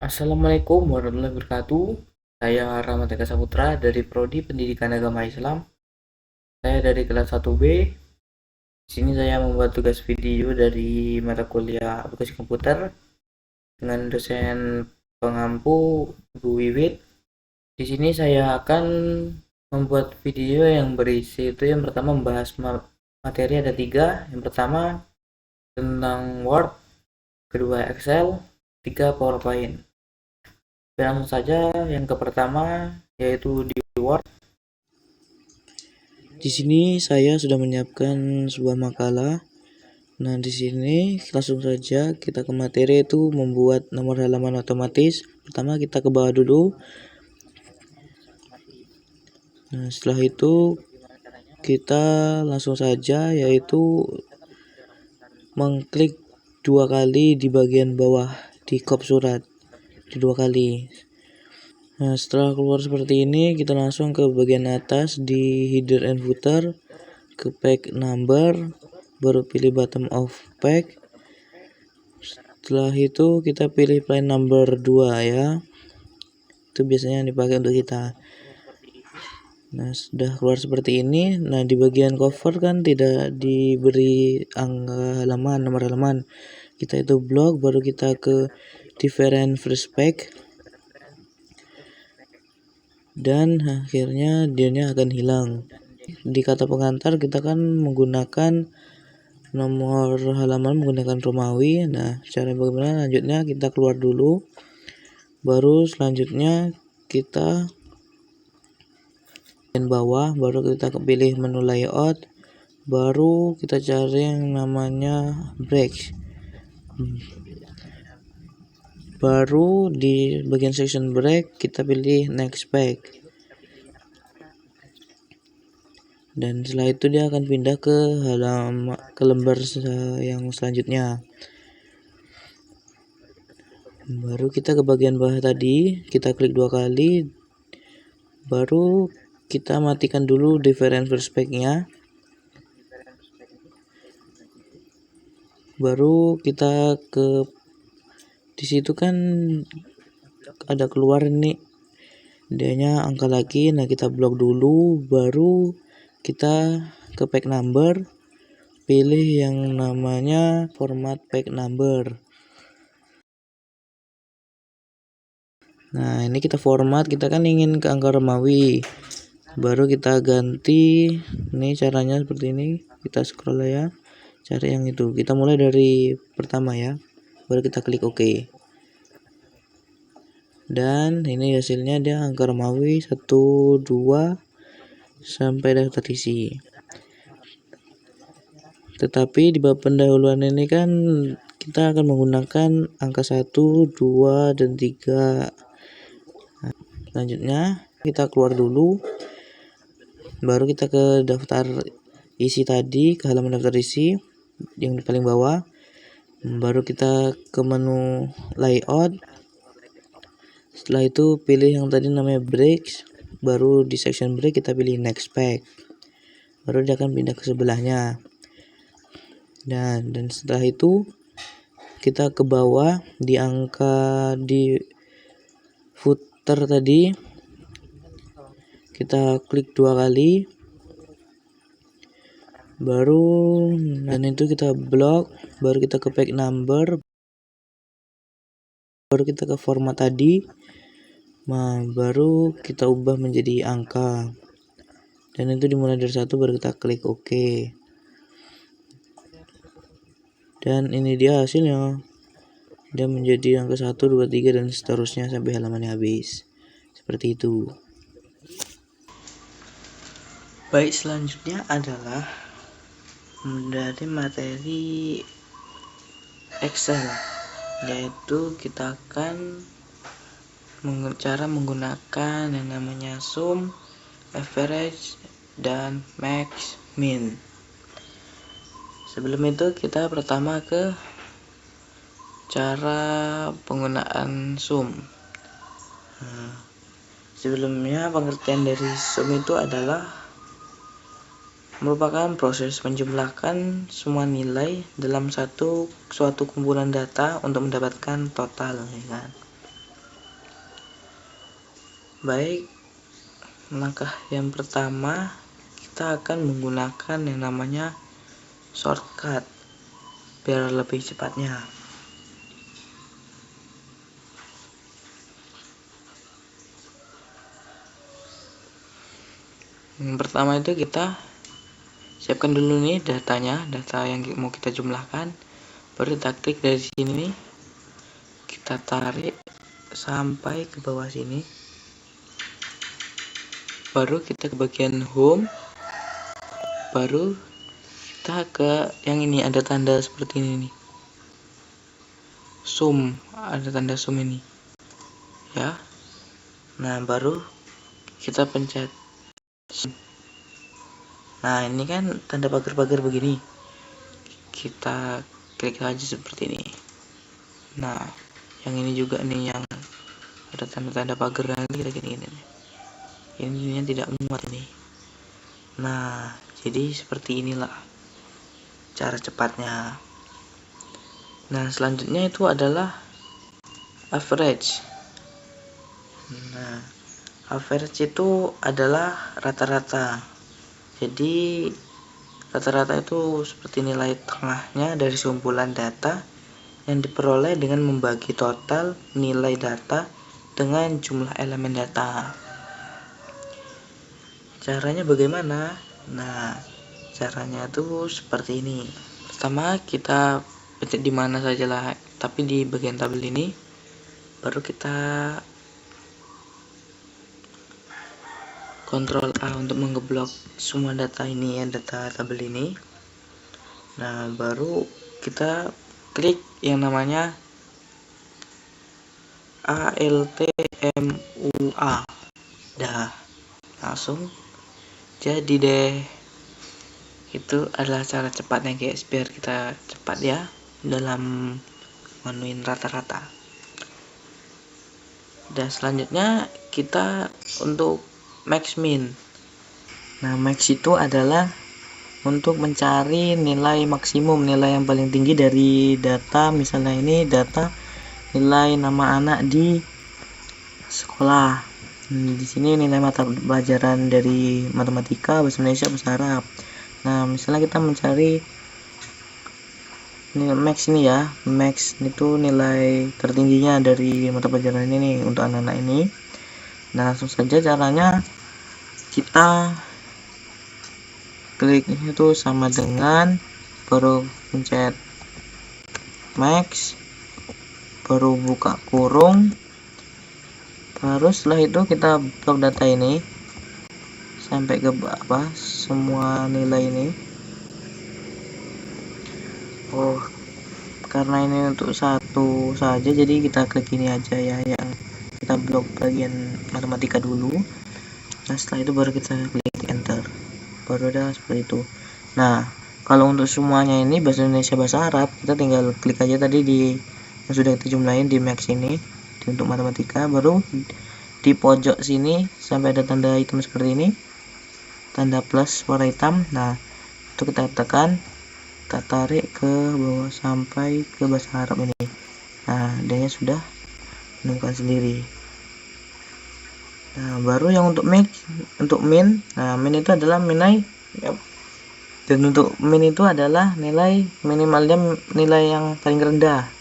Assalamualaikum warahmatullahi wabarakatuh. Saya Rahmat Eka Saputra dari Prodi Pendidikan Agama Islam. Saya dari kelas 1B. Di sini saya membuat tugas video dari mata kuliah aplikasi komputer dengan dosen pengampu Bu Wiwit. Di sini saya akan membuat video yang berisi itu yang pertama membahas materi ada tiga. Yang pertama tentang Word, kedua Excel, tiga PowerPoint. Langsung saja yang ke pertama yaitu di Word. Di sini saya sudah menyiapkan sebuah makalah. Nah, di sini langsung saja kita ke materi itu membuat nomor halaman otomatis. Pertama kita ke bawah dulu. Nah, setelah itu kita langsung saja yaitu mengklik dua kali di bagian bawah di kop surat di dua kali. Nah, setelah keluar seperti ini, kita langsung ke bagian atas di header and footer, ke page number, baru pilih bottom of page. Setelah itu kita pilih line number 2 ya. Itu biasanya yang dipakai untuk kita. Nah, sudah keluar seperti ini. Nah, di bagian cover kan tidak diberi angka halaman, nomor halaman. Kita itu blok, baru kita ke different first page. Dan akhirnya dia akan hilang. Di kata pengantar kita kan menggunakan nomor halaman menggunakan Romawi. Nah, cara bagaimana lanjutnya kita keluar dulu, baru selanjutnya kita bagian bawah, baru kita pilih menu layout, baru kita cari yang namanya break. Baru di bagian section break kita pilih next page. Dan setelah itu dia akan pindah ke lembar yang selanjutnya. Baru kita ke bagian bawah tadi, kita klik dua kali, baru kita matikan dulu different first page-nya. Baru kita ke di situ kan ada keluar nih dianya angka lagi. Nah, kita blok dulu, baru kita ke page number, pilih yang namanya format page number. Nah, ini kita format, kita kan ingin ke angka Romawi, baru kita ganti. Ini caranya seperti ini, kita scroll ya, cari yang itu. Kita mulai dari pertama ya, baru kita klik OK. Dan ini hasilnya dia angka Romawi 1, 2 sampai daftar isi. Tetapi di bab pendahuluan ini kan kita akan menggunakan angka 1, 2 dan 3. Nah, selanjutnya kita keluar dulu, baru kita ke daftar isi tadi, ke halaman daftar isi yang di paling bawah. Baru kita ke menu layout. Setelah itu pilih yang tadi namanya breaks, baru di section break kita pilih next page, baru dia akan pindah ke sebelahnya. Dan setelah itu kita ke bawah di angka di footer tadi, kita klik dua kali, baru dan itu kita blok, baru kita ke page number, baru kita ke format tadi. Nah, baru kita ubah menjadi angka, dan itu dimulai dari 1, baru kita klik OK. Dan ini dia hasilnya, dia menjadi angka 1, 2, 3 dan seterusnya sampai halamannya habis. Seperti itu. Baik, selanjutnya adalah dari materi Excel, yaitu kita akan cara menggunakan yang namanya sum, average, dan max, min. Sebelum itu kita pertama ke cara penggunaan sum. Sebelumnya pengertian dari sum itu adalah merupakan proses menjumlahkan semua nilai dalam suatu kumpulan data untuk mendapatkan total, ya kan? Baik, langkah yang pertama kita akan menggunakan yang namanya shortcut biar lebih cepatnya. Yang pertama itu kita siapkan dulu nih datanya, data yang mau kita jumlahkan. Baru kita klik dari sini, kita tarik sampai ke bawah sini. Baru kita ke bagian home. Baru kita ke yang ini, ada tanda seperti ini nih. Zoom, ada tanda zoom ini. Ya. Nah, baru kita pencet. Nah, ini kan tanda pagar-pagar begini. Kita klik aja seperti ini. Nah, yang ini juga nih yang ada tanda-tanda pagar, nanti kita gini-gini. Ini tidak muat ini. Nah, jadi seperti inilah cara cepatnya. Nah, selanjutnya itu adalah average. Nah, average itu adalah rata-rata. Jadi rata-rata itu seperti nilai tengahnya dari sekumpulan data yang diperoleh dengan membagi total nilai data dengan jumlah elemen data. Caranya bagaimana? Nah, caranya tuh seperti ini. Pertama kita pencet di mana saja lah, tapi di bagian tabel ini. Baru kita Ctrl A untuk menggeblok semua data ini ya, data tabel ini. Nah, baru kita klik yang namanya ALTMUA. Dah, langsung jadi deh. Itu adalah cara cepatnya guys, biar kita cepat ya dalam menuin rata-rata. Dan selanjutnya kita untuk max min. Nah, max itu adalah untuk mencari nilai maksimum, nilai yang paling tinggi dari data. Misalnya ini data nilai nama anak di sekolah. Di sini nilai mata pelajaran dari matematika, bahasa Indonesia, bahasa Arab. Nah, misalnya kita mencari nilai max ini ya, max itu nilai tertingginya dari mata pelajaran ini nih untuk anak-anak ini. Nah, langsung saja caranya kita klik itu sama dengan baru pencet max, baru buka kurung. Baru setelah itu kita blok data ini sampai ke bawah semua nilai ini. Oh, karena ini untuk satu saja jadi kita klik ini aja ya, yang kita blok bagian matematika dulu. Nah, setelah itu baru kita klik enter, baru ada seperti itu. Nah, kalau untuk semuanya ini bahasa Indonesia, bahasa Arab, kita tinggal klik aja tadi di yang sudah kita jumlahin di max ini untuk matematika. Baru di pojok sini sampai ada tanda hitam seperti ini, tanda plus warna hitam. Nah, itu kita tekan, kita tarik ke bawah sampai ke bahasa Arab ini. Nah, dia sudah menemukan sendiri. Nah, baru yang untuk min. Nah, min itu adalah nilai, dan untuk min itu adalah nilai minimalnya, nilai yang paling rendah.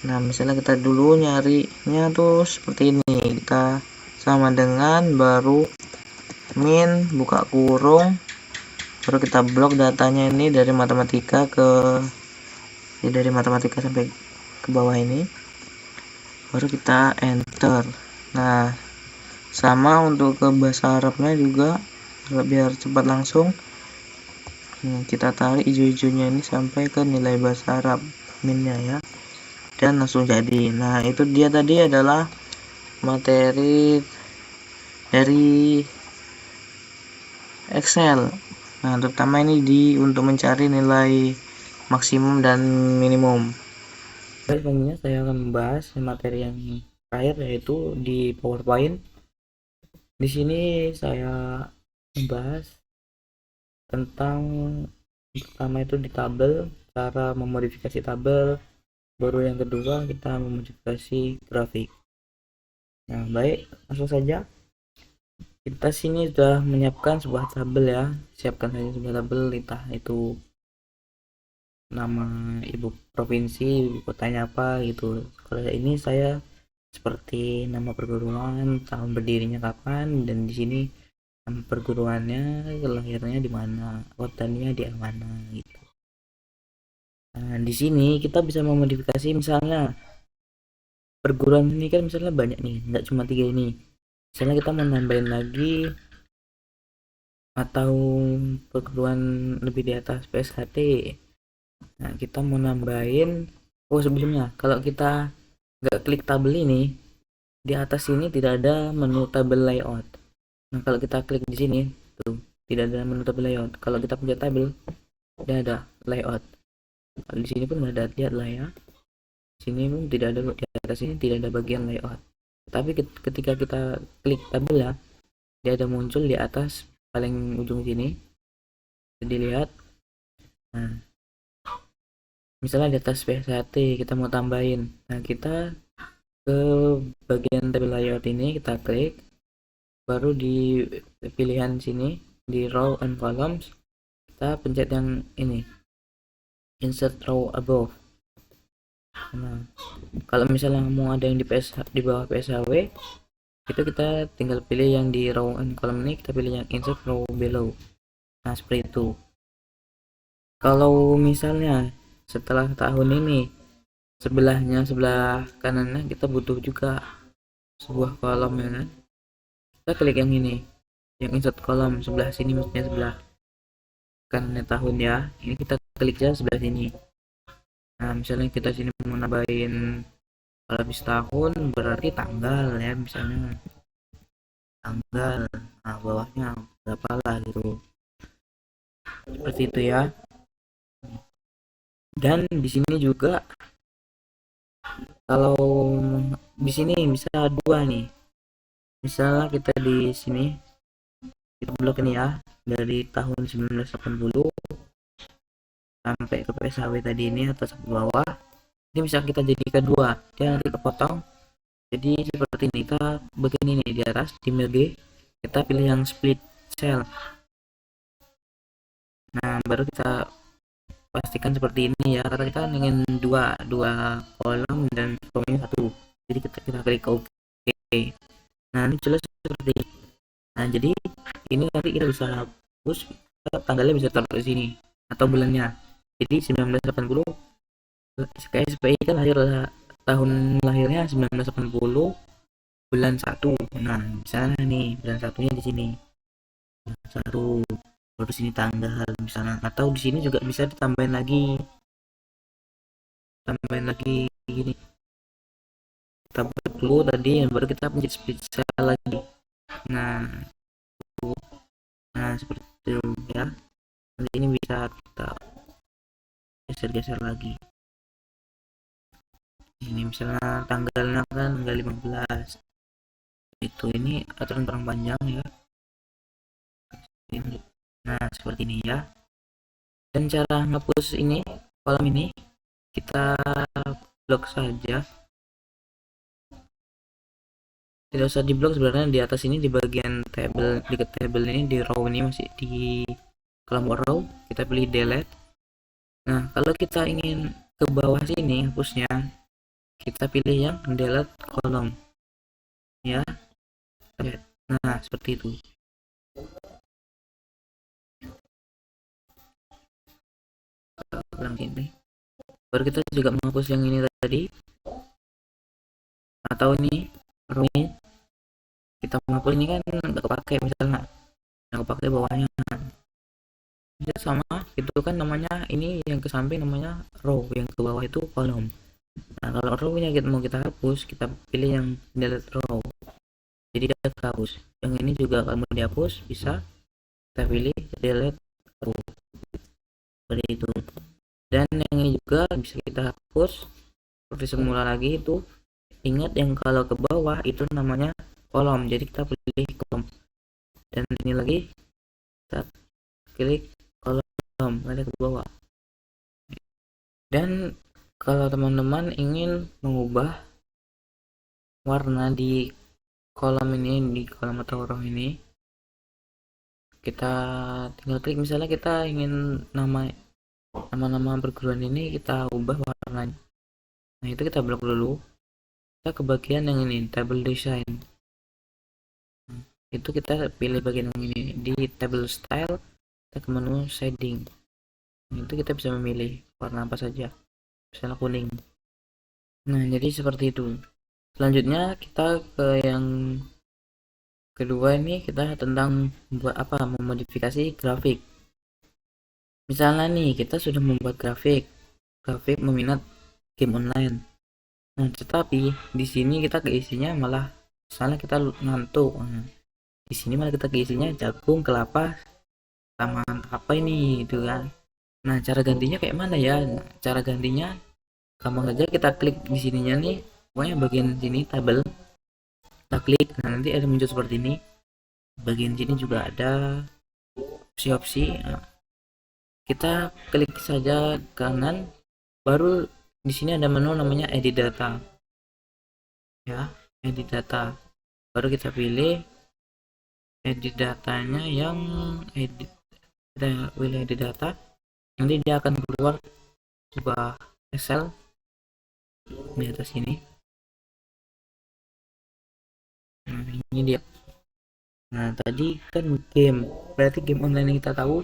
Nah, misalnya kita dulu nyarinya tuh seperti ini, kita sama dengan baru min, buka kurung, baru kita blok datanya ini dari matematika dari matematika sampai ke bawah ini, baru kita enter. Nah, sama untuk ke bahasa Arabnya juga biar cepat langsung. Kita tarik hijau-hijaunya ini sampai ke nilai bahasa Arab minnya ya, dan langsung jadi. Nah, itu dia tadi adalah materi dari Excel. Nah, terutama ini untuk mencari nilai maksimum dan minimum. Selanjutnya saya akan membahas materi yang terakhir, yaitu di PowerPoint. Di sini saya membahas tentang pertama itu di tabel, cara memodifikasi tabel. Baru yang kedua kita memodifikasi grafik. Nah, baik, langsung saja Kita sini sudah menyiapkan sebuah tabel ya. Siapkan saja sebuah tabel, entah itu nama ibu provinsi, ibu kotanya apa gitu. Kalau ini saya seperti nama perguruan, tahun berdirinya kapan, dan di sini nama perguruannya, lahirnya di mana, kotanya di mana gitu. Nah, di sini kita bisa memodifikasi, misalnya perguruan ini kan misalnya banyak nih, nggak cuma 3 ini. Misalnya kita mau nambahin lagi atau perguruan lebih di atas PSHT. Nah, kita mau nambahin, oh sebelumnya kalau kita nggak klik tabel ini, di atas sini tidak ada menu tabel layout. Nah, kalau kita klik di sini tuh tidak ada menu tabel layout. Kalau kita pencet tabel, tidak ada layout. Kalau di sini pun nggak ada, lihat lah ya. Sini pun tidak ada, di atas ini tidak ada bagian layout. Tapi ketika kita klik tabel ya, dia ada muncul di atas paling ujung sini. Jadi lihat. Nah, misalnya di atas PSHT kita mau tambahin. Nah, kita ke bagian tabel layout ini kita klik, baru di pilihan sini di row and columns kita pencet yang ini, insert row above. Nah, kalau misalnya mau ada yang di bawah PSHW, itu kita tinggal pilih yang di row and column ini, kita pilih yang insert row below. Nah, seperti itu. Kalau misalnya setelah tahun ini sebelahnya, sebelah kanannya kita butuh juga sebuah kolom ya kan, kita klik yang ini, yang insert kolom sebelah sini, maksudnya sebelah kanannya tahun ya, ini kita klik aja sebelah sini. Nah, misalnya kita sini mau nambahin kalau habis tahun berarti tanggal ya, misalnya tanggal, nah bawahnya berapa lah gitu, seperti itu ya. Dan di sini juga kalau di sini bisa dua nih, misalnya kita di sini kita blok ini ya, dari tahun 1980 sampai ke PSHW tadi ini atas ke bawah, ini bisa kita jadikan dua, dia nanti kepotong jadi seperti ini. Kita bagian ini di atas di merge, kita pilih yang split cell. Nah, baru kita pastikan seperti ini ya, karena kita ingin dua kolom dan rownya satu, jadi kita klik OK. Nah, ini jelas seperti ini. Nah, jadi ini nanti kita bisa hapus, tanggalnya bisa taruh di sini atau bulannya. Jadi 1980, KSPI kan tahun lahirnya 1980 bulan 1. Nah, misalnya nih bulan satunya di sini. Bulan 1 baru sini tanggal misalnya, atau di sini juga bisa ditambahin lagi. Gini. Kita buat dulu tadi, baru kita pencet split cell lagi. Nah, seperti itu ya. Nanti ini bisa kita geser-geser lagi. Ini misalnya tanggalnya kan tanggal 15. Itu ini aturan kurang panjang ya. Nah, seperti ini ya. Dan cara ngapus ini, kolom ini kita blok saja. Tidak usah diblok sebenarnya, di atas ini di bagian table, dekat table ini di row ini, masih di kelompok row, kita pilih delete. Nah, kalau kita ingin ke bawah sini hapusnya, kita pilih yang delete kolom ya. Nah, seperti itu. Ulang ini, baru kita juga menghapus yang ini tadi, atau ini row ini kita menghapus ini kan nggak kepake, misalnya nggak kepake bawahnya bisa sama itu kan, namanya ini yang ke samping namanya row, yang ke bawah itu kolom. Nah, kalau row-nya mau kita hapus, kita pilih yang delete row, jadi dia hapus. Yang ini juga kalau mau dihapus bisa kita pilih delete row, seperti itu. Dan yang ini juga bisa kita hapus seperti semula lagi. Itu ingat yang kalau ke bawah itu namanya kolom, jadi kita pilih kolom. Dan ini lagi kita klik kolom, ada ke bawah. Dan kalau teman-teman ingin mengubah warna di kolom ini, di kolom atau row ini, kita tinggal klik, misalnya kita ingin nama perguruan ini kita ubah warnanya. Nah, itu kita blok dulu. Kita ke bagian yang ini, table design. Itu kita pilih bagian yang ini. Di table style, kita ke menu shading. Itu kita bisa memilih warna apa saja. Misalnya kuning. Nah, jadi seperti itu. Selanjutnya kita ke yang kedua, ini kita tentang buat apa, memodifikasi grafik. Misalnya nih, kita sudah membuat grafik meminat game online. Nah, tetapi di sini kita keisinya malah, misalnya kita ngantuk. Nah, di sini malah kita keisinya jagung, kelapa, sama apa ini itu kan. Nah, cara gantinya kayak mana ya? Nah, cara gantinya gampang aja, kita klik di sininya nih, pokoknya bagian sini tabel, kita klik. Nah, nanti ada muncul seperti ini. Bagian sini juga ada opsi-opsi. Nah, kita klik saja kanan, baru di sini ada menu namanya edit data. Ya, edit data. Baru kita pilih edit datanya, yang edit, kita pilih edit data. Nanti dia akan keluar sebuah Excel di atas ini. Nah, ini dia. Nah, tadi kan game, berarti game online yang kita tahu.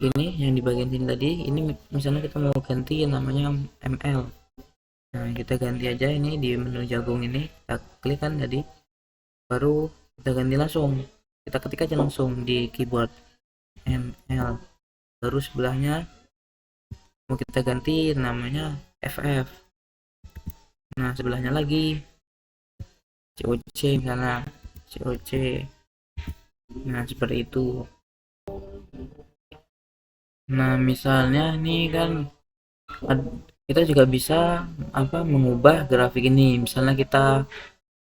Ini yang di bagian sini tadi, ini misalnya kita mau ganti namanya ML. Nah, kita ganti aja ini di menu jagung ini, kita klik kan tadi, baru kita ganti langsung, kita ketik aja langsung di keyboard ML. Baru sebelahnya mau kita ganti namanya FF. Nah, sebelahnya lagi COC, misalnya COC. Nah, seperti itu. Nah, misalnya nih kan kita juga bisa apa, mengubah grafik ini. Misalnya kita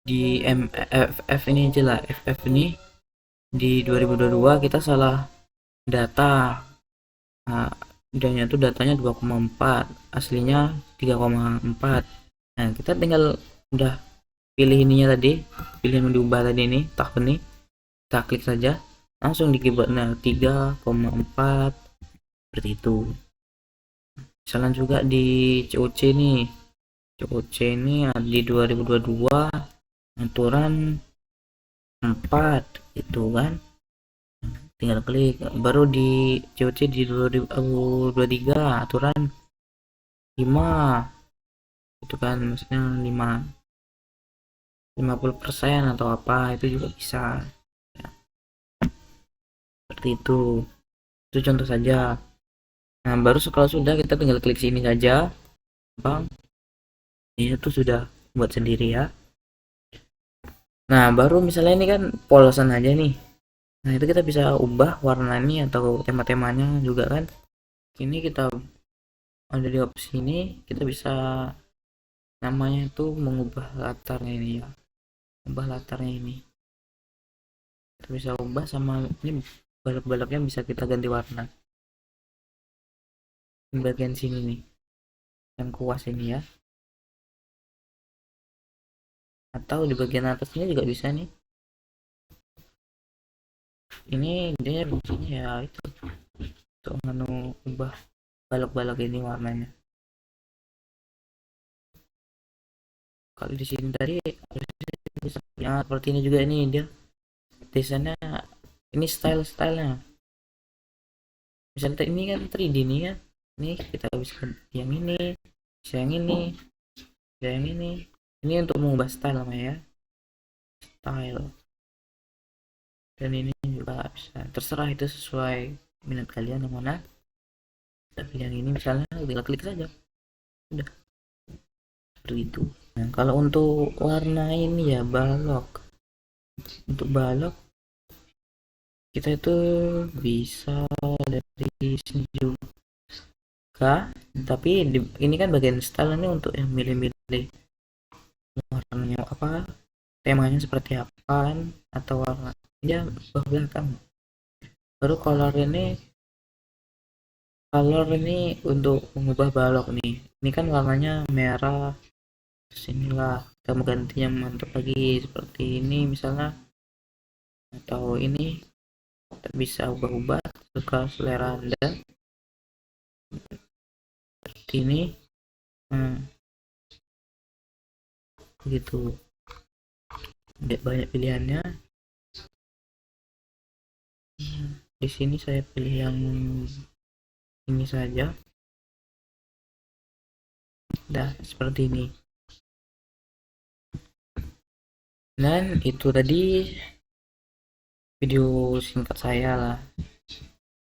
di MFF ini aja lah, FF ini di 2022 kita salah data. Nah, itu datanya 2,4, aslinya 3,4. Nah, kita tinggal udah pilih ininya tadi, pilih yang diubah tadi ini, tahun ini, kita klik saja langsung di keyboardnya 3,4 seperti itu. Misalnya juga di COC nih, COC ini di 2022 aturan 4 itu kan, tinggal klik. Baru di COC di 2023 aturan 5 itu kan, maksudnya 50% atau apa, itu juga bisa ya. Seperti itu contoh saja. Nah, baru kalau sudah, kita tinggal klik sini saja, bang, ini tuh sudah buat sendiri ya. Nah, baru misalnya ini kan polosan aja nih. Nah, itu kita bisa ubah warna ini atau tema-temanya juga kan. Ini kita ada di opsi ini, kita bisa namanya itu mengubah latarnya ini ya. Ubah latarnya ini. Kita bisa ubah, sama ini balok-baloknya bisa kita ganti warna. Di bagian sini nih, yang kuas ini ya. Atau di bagian atasnya juga bisa nih. Ini dia fungsinya ya itu, untuk ubah balok-balok ini warnanya. Kalau di sini tadi ya seperti ini juga, ini dia desainnya, ini stylenya. Misalnya ini kan 3D nih ya, ini kita bisa yang ini, bisa yang ini, bisa yang ini untuk mengubah style namanya ya, style. Dan ini juga bisa, terserah, itu sesuai minat kalian yang mana. Tapi yang ini misalnya tinggal klik saja, udah seperti itu. Nah, kalau untuk warna ini ya, balok, untuk balok kita itu bisa dari sini juga, tapi ini kan bagian style, ini untuk yang milih-milih warnanya apa, temanya seperti apa kan, atau warna ya belakang. Baru color ini untuk mengubah balok nih, ini kan warnanya merah, terus inilah kita mau ganti yang mantap lagi seperti ini, misalnya atau ini tak bisa ubah-ubah suka selera Anda seperti ini. Begitu banyak pilihannya. Di sini saya pilih yang ini saja. Dah seperti ini. Dan itu tadi video singkat saya lah.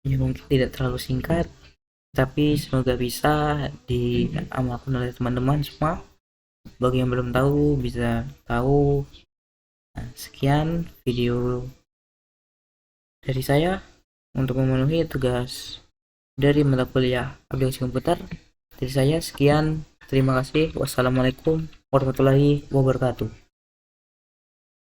Ya mungkin tidak terlalu singkat, tapi semoga bisa diamalkan oleh teman-teman semua. Bagi yang belum tahu bisa tahu. Nah, sekian video dari saya untuk memenuhi tugas dari mata kuliah aplikasi komputer. Dari saya sekian, terima kasih. Wassalamualaikum warahmatullahi wabarakatuh.